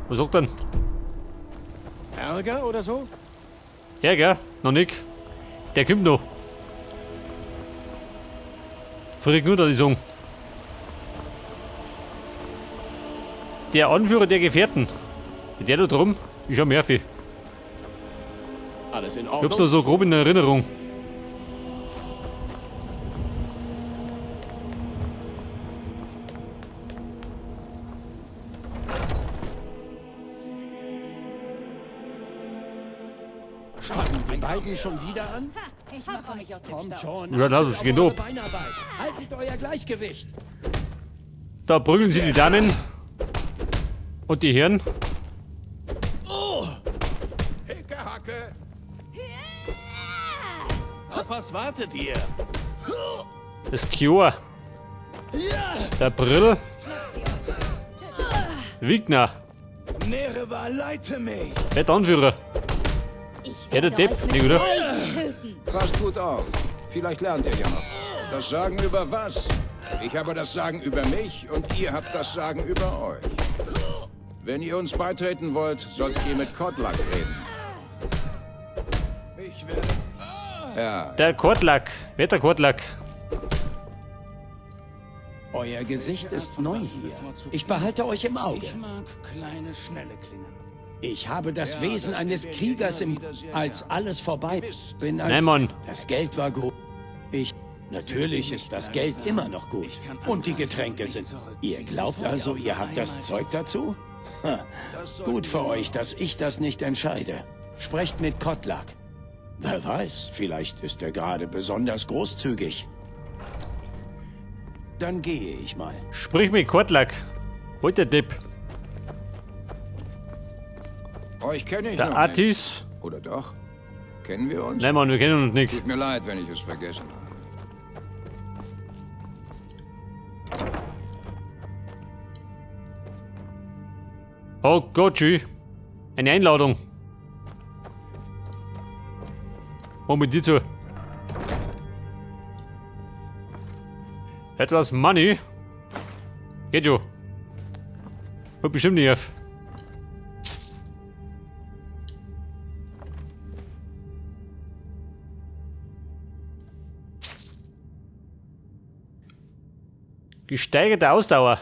Was sagt denn? Ärger oder so? Ja, gell? Noch nicht. Der kommt noch. Verrückt nur, dass ich sagen. Der Anführer der Gefährten. Der da drum ist ja Murphy. Alles in Ich hab's Ordnung? da so grob in Erinnerung. Fangen die beiden schon wieder an? Ich mache mich aus dem Kommt Staub. schon. Ja, das ist achtet genug. auf eure Beinarbeit. Haltet euer Gleichgewicht. Da prügeln sie die Damen. Und die Herren. Hickehacke! Auf was wartet ihr? Das Kjor. Der Brill. Wigner. Nereva, leite mich! Wer der Anführer? Ich Ja, der werde Depp. euch mit Nee, oder? Freuden töten. Passt gut auf. Vielleicht lernt ihr ja noch. Das Sagen über was? Ich habe das Sagen über mich und ihr habt das Sagen über euch. Wenn ihr uns beitreten wollt, solltet ihr mit Kodlak reden. Ich werde... Ja, Der Kortlack. Wer der Kortlack? Euer Gesicht ist neu hier. Ich behalte euch im Auge. Ich mag kleine, schnelle Klingen. Ich habe das Wesen eines Kriegers im... Als alles vorbei bin, als... Nein, Mann. Das Geld war gut. Natürlich ist das Geld immer noch gut. Und die Getränke sind... Ihr glaubt also, ihr habt das Zeug dazu? Ha. Gut für euch, dass ich das nicht entscheide. Sprecht mit Kodlak. Wer weiß, vielleicht ist er gerade besonders großzügig. Dann gehe ich mal. Sprich mit Kortlack. Wollt der Depp. euch kenne ich Der noch Artis. nicht. Oder doch? Kennen wir uns? Nein, Mann, wir kennen uns nicht. Tut mir leid, wenn ich es vergessen habe. Oh Gott, tschü. Eine Einladung. Mit dir zu. Etwas Money. Geht schon. Hört bestimmt nicht auf. Gesteigerte Ausdauer.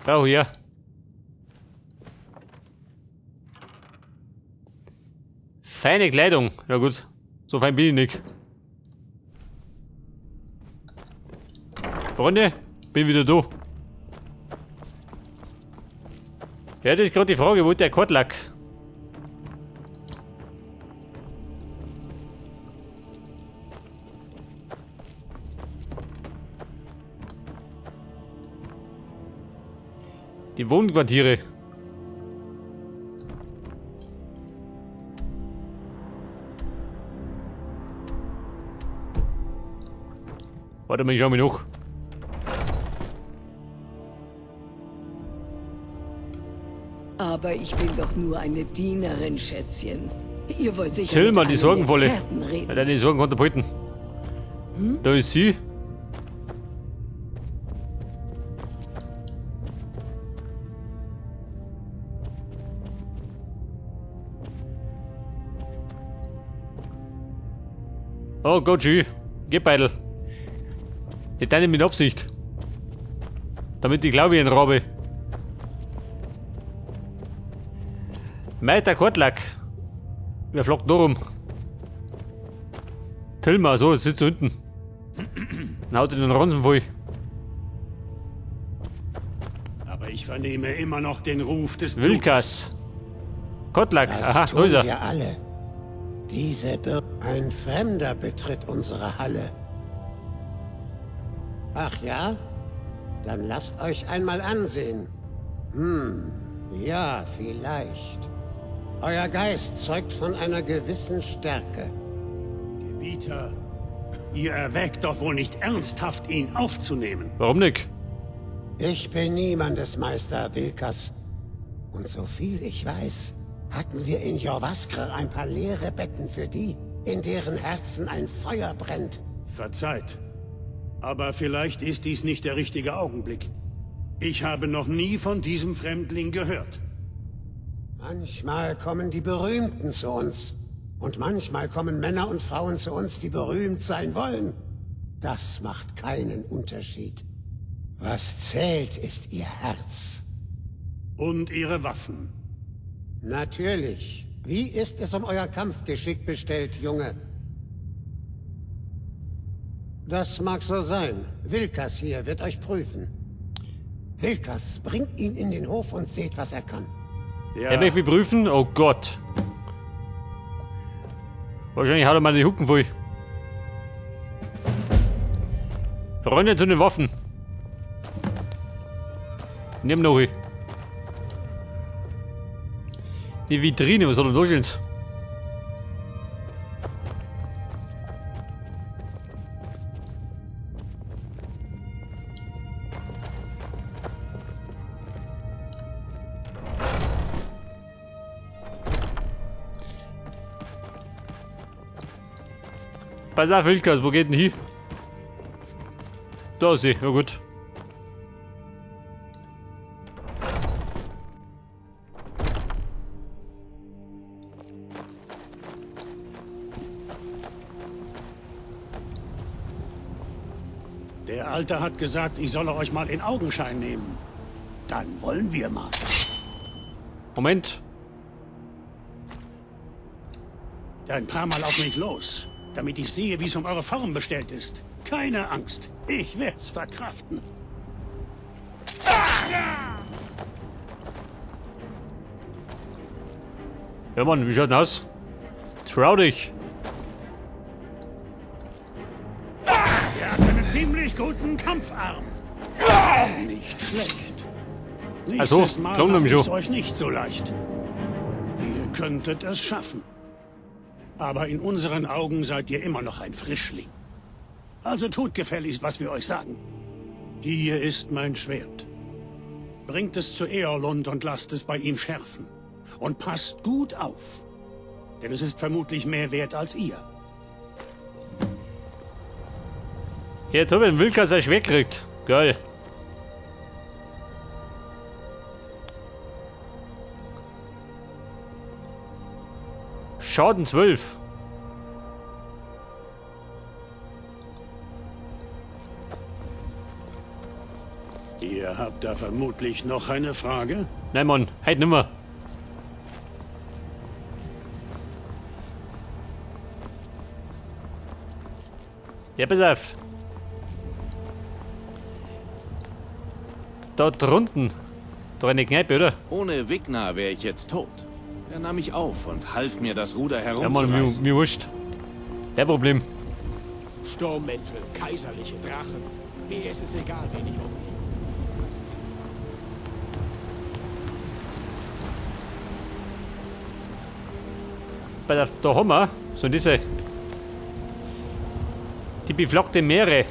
Brauche ich ja. Feine Kleidung. Ja gut. So fein bin ich nicht. Freunde, bin wieder da. Ja, das ist gerade die Frage, wo ist der Kodlak? Die Wohnquartiere. Warte mal, ich schau mich noch. Aber ich bin doch nur eine Dienerin, Schätzchen. Ihr wollt sicher Tillmann, mit die einem Sorgenvolle. der Gefährten reden. Ja, deine Sorgen konnte halten. Da ist sie. Oh Gott, schü. Geh Beidel. Die deine mit Absicht. Damit ich glaube, wie ein Rabe. Meiter Kortlack. Wer flockt da rum? Tillmann, so, jetzt sitzt er unten. Dann haut er den Ransen voll. Aber ich vernehme immer noch den Ruf des Wilkas. Kortlack, Das aha, da tun ist er. wir alle. Ein Fremder betritt unsere Halle. Ach ja? Dann lasst euch einmal ansehen. Ja, vielleicht. Euer Geist zeugt von einer gewissen Stärke. Gebieter. Ihr erwägt doch wohl nicht ernsthaft, ihn aufzunehmen. Warum nicht? Ich bin niemandes Meister, Wilkas. Und so viel ich weiß, hatten wir in Jorvaskr ein paar leere Betten für die, in deren Herzen ein Feuer brennt. Verzeiht. Aber vielleicht ist dies nicht der richtige Augenblick. Ich habe noch nie von diesem Fremdling gehört. Manchmal kommen die Berühmten zu uns. Und manchmal kommen Männer und Frauen zu uns, die berühmt sein wollen. Das macht keinen Unterschied. Was zählt, ist ihr Herz. Und ihre Waffen. Natürlich. Wie ist es um euer Kampfgeschick bestellt, Junge? Das mag so sein. Wilkas hier wird euch prüfen. Wilkas, bringt ihn in den Hof und seht, was er kann. Ja, Er möchte mich prüfen? Oh Gott. Wahrscheinlich hat er mal die Hucken voll. Freunde zu den Waffen. Nimm noch ein. Die Vitrine, was soll denn da stehen? Pass auf, Wilkas, wo geht denn hin? Da ist sie, ja gut. der Alte hat gesagt, ich solle euch mal in Augenschein nehmen. Dann wollen wir mal. Moment. Ein paar Mal auf mich los, damit ich sehe, wie es um eure Form bestellt ist. Keine Angst, ich werd's verkraften. Ja Mann, wie schaut denn aus? Trau dich. Ihr habt einen ziemlich guten Kampfarm. Nicht schlecht. Also, Nächstes Mal glauben wir mache mich ich's schon. euch nicht so leicht. Ihr könntet es schaffen. Aber in unseren Augen seid ihr immer noch ein Frischling. Also tut gefälligst, was wir euch sagen. Hier ist mein Schwert. Bringt es zu Eorlund und lasst es bei ihm schärfen. Und passt gut auf. Denn es ist vermutlich mehr wert als ihr. Jetzt hab ich den Wilkas ein Schwert gekriegt. Geil. Schaden 12. Ihr habt da vermutlich noch eine Frage? Nein Mann, halt nimmer. Ja, pass auf. Da drunten. Da eine Kneipe, oder? Ohne Wigner wäre ich jetzt tot. Er nahm mich auf und half mir, das Ruder Ja Mann, herumzureißen. mir wurscht. Kein Problem. Sturmmäntel, kaiserliche Drachen. Mir ist es egal, wen ich umbringe. Pass auf, da haben wir so diese... Die beflockte Meere.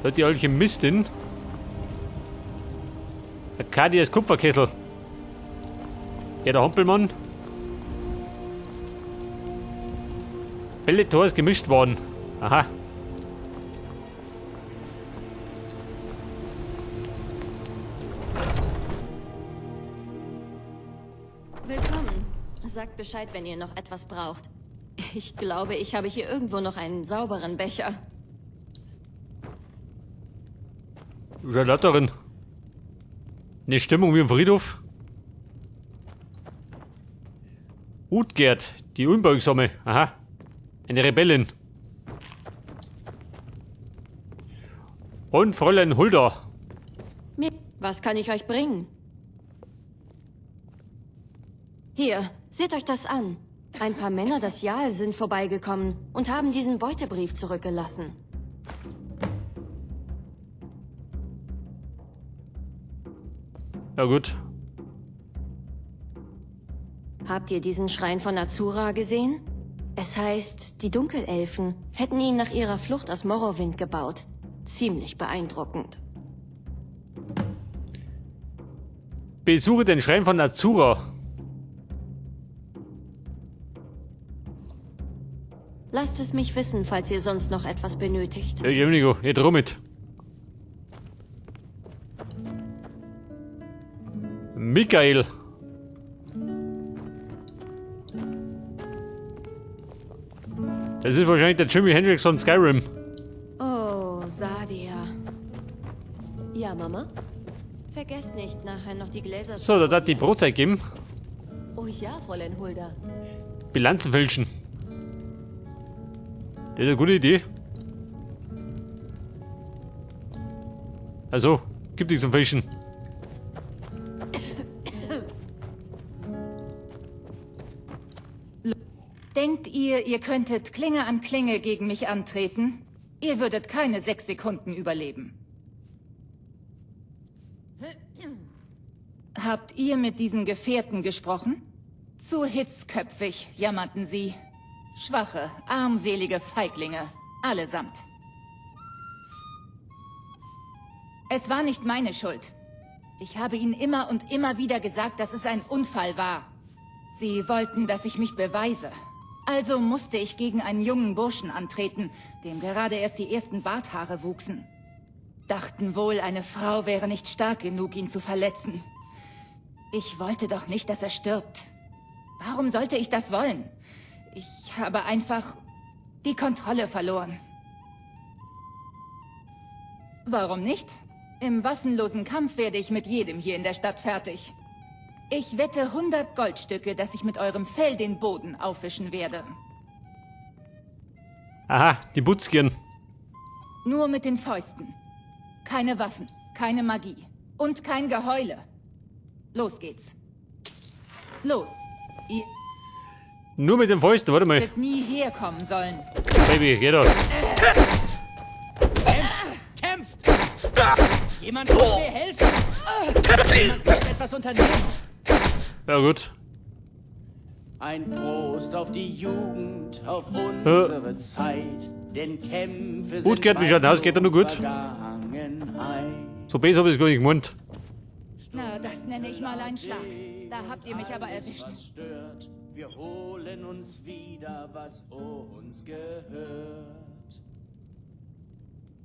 Da hat die Alchemistin. Arkadias Kupferkessel. Ja, der Hampelmann. Bellator ist gemischt worden. Aha. Willkommen. Sagt Bescheid, wenn ihr noch etwas braucht. Ich glaube, ich habe hier irgendwo noch einen sauberen Becher. Charlotterin. Eine Stimmung wie im Friedhof. Utgerd, die Unbeugsame. Aha. Eine Rebellin. Und Fräulein Hulda. Was kann ich euch bringen? Hier, seht euch das an. Ein paar Männer des Jahl sind vorbeigekommen und haben diesen Beutebrief zurückgelassen. Ja gut. Habt ihr diesen Schrein von Azura gesehen? Es heißt, die Dunkelelfen hätten ihn nach ihrer Flucht aus Morrowind gebaut. Ziemlich beeindruckend. Besuche den Schrein von Azura. Lasst es mich wissen, falls ihr sonst noch etwas benötigt. Ja, Jeminigo, jetzt rum mit. Michael. Das ist wahrscheinlich der Jimi Hendrix von Skyrim. Oh, Sadia. Ja, Mama? Vergesst nicht, nachher noch die Gläser zu... So, da hat die Brotzeit geben. Oh ja, Fräulein Hulda. Bilanzen fälschen. Das ist eine gute Idee. Also, gibt nichts zum Fälschen. Denkt ihr, ihr könntet Klinge an Klinge gegen mich antreten? Ihr würdet keine 6 Sekunden überleben. Habt ihr mit diesen Gefährten gesprochen? Zu hitzköpfig, jammerten sie. Schwache, armselige Feiglinge, allesamt. Es war nicht meine Schuld. Ich habe ihnen immer und immer wieder gesagt, dass es ein Unfall war. Sie wollten, dass ich mich beweise. Also musste ich gegen einen jungen Burschen antreten, dem gerade erst die ersten Barthaare wuchsen. Dachten wohl, eine Frau wäre nicht stark genug, ihn zu verletzen. Ich wollte doch nicht, dass er stirbt. Warum sollte ich das wollen? Ich habe einfach die Kontrolle verloren. Warum nicht? Im waffenlosen Kampf werde ich mit jedem hier in der Stadt fertig. Ich wette 100 Goldstücke, dass ich mit eurem Fell den Boden aufwischen werde. Aha, die Butzkirn. Nur mit den Fäusten. Keine Waffen, keine Magie und kein Geheule. Los geht's. Los. Ihr Nur mit den Fäusten, warte mal. hättet nie herkommen sollen. Baby, geh doch. Kämpft! Jemand muss mir helfen! Jemand muss etwas unternehmen! Ja gut. Ein Prost auf die Jugend, auf unsere Zeit, denn Kämpfe sind Gut geht, wie schaut aus, geht doch nur gut. Vergangenheit. So besser habe ich es gar nicht gemeint. Na, das nenne ich mal einen Schlag. Da habt ihr mich aber erwischt. Was stört, wir holen uns wieder, was uns gehört.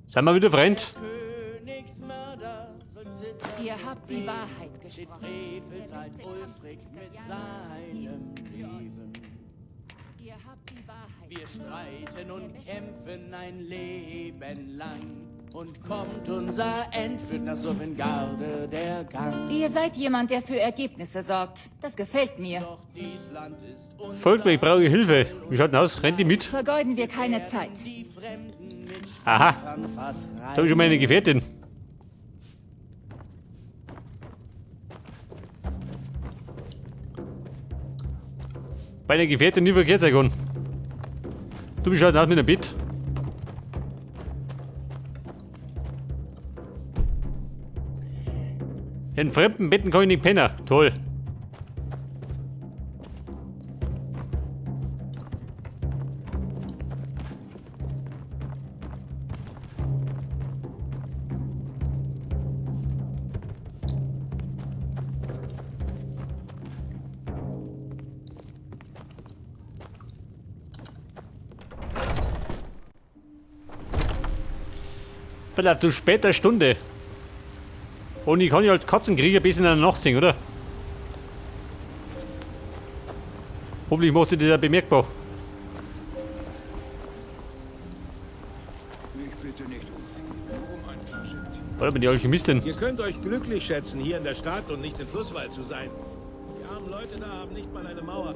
Sind wir wieder Freund? Königsmörder soll zittern. Ihr habt die Wahrheit Den gesprochen. Frevel seit Ulfric mit seinem Leben. Ihr habt die Wahrheit. Wir streiten und kämpfen ein Leben lang. Und kommt unser End, führt nach Sovngarde der Gang. Ihr seid jemand, der für Ergebnisse sorgt. Das gefällt mir. Doch dies Land ist unser. Folgt mir, ich brauche Hilfe. Wie schaut denn aus? Rennt die mit? Vergeuden wir keine Zeit. Die Fremden mit Aha, Schwertern da habe ich vertreiben. schon meine Gefährtin. Bei einer Gefährtin nie verkehrt sein kann. Du bist halt aus mit einem Bett. In fremden Betten kann ich nicht pennen. Toll. Bitte zu später Stunde. Und ich kann ja als Katzenkrieger bis in der Nacht singen, oder? Hoffentlich macht ihr das ja bemerkbar. Ich bitte nicht um viel, nur um ein paar Schritt. Oder bin die Alchemistin? Ihr könnt euch glücklich schätzen, hier in der Stadt und nicht in Flusswald zu sein. Die armen Leute da haben nicht mal eine Mauer.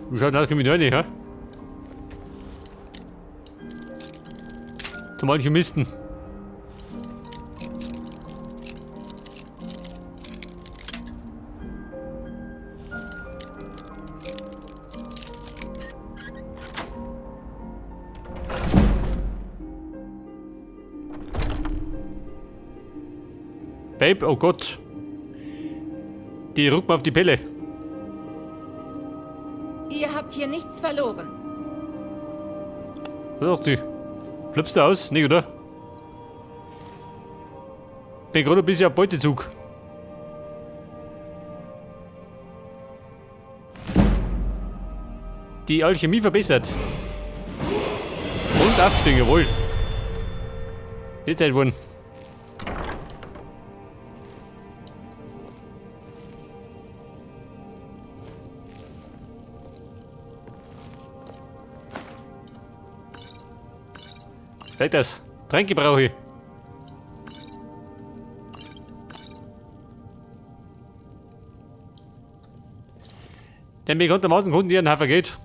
Du schaust aus wie eine, hä? Zum Alchemisten. Babe, oh Gott. Die rückt mir auf die Pelle. Ihr habt hier nichts verloren. Was sagt sie? Flippst du aus? Nicht, oder? Bin gerade ein bisschen auf Beutezug. Die Alchemie verbessert. Und aufgestiegen, jawohl. Jetzt halt worden. Vielleicht das. Tränke brauche ich. Denn bekanntermaßen konnten die einen Hafer geht.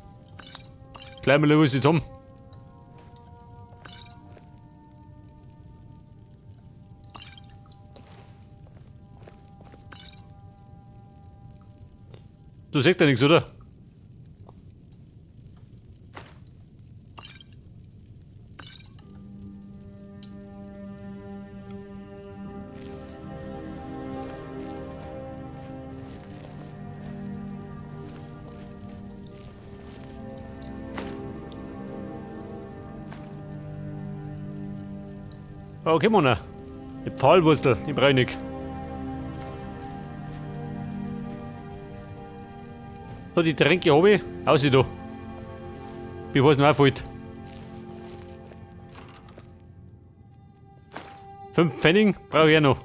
Gleich mal los jetzt um. Du siehst ja nichts, oder? Okay, Mona. Die Pfahlwurzel, die brauche ich nicht. So, die Tränke habe ich. Aus da. Bevor es noch auffällt. 5 Pfennig brauche ich ja noch.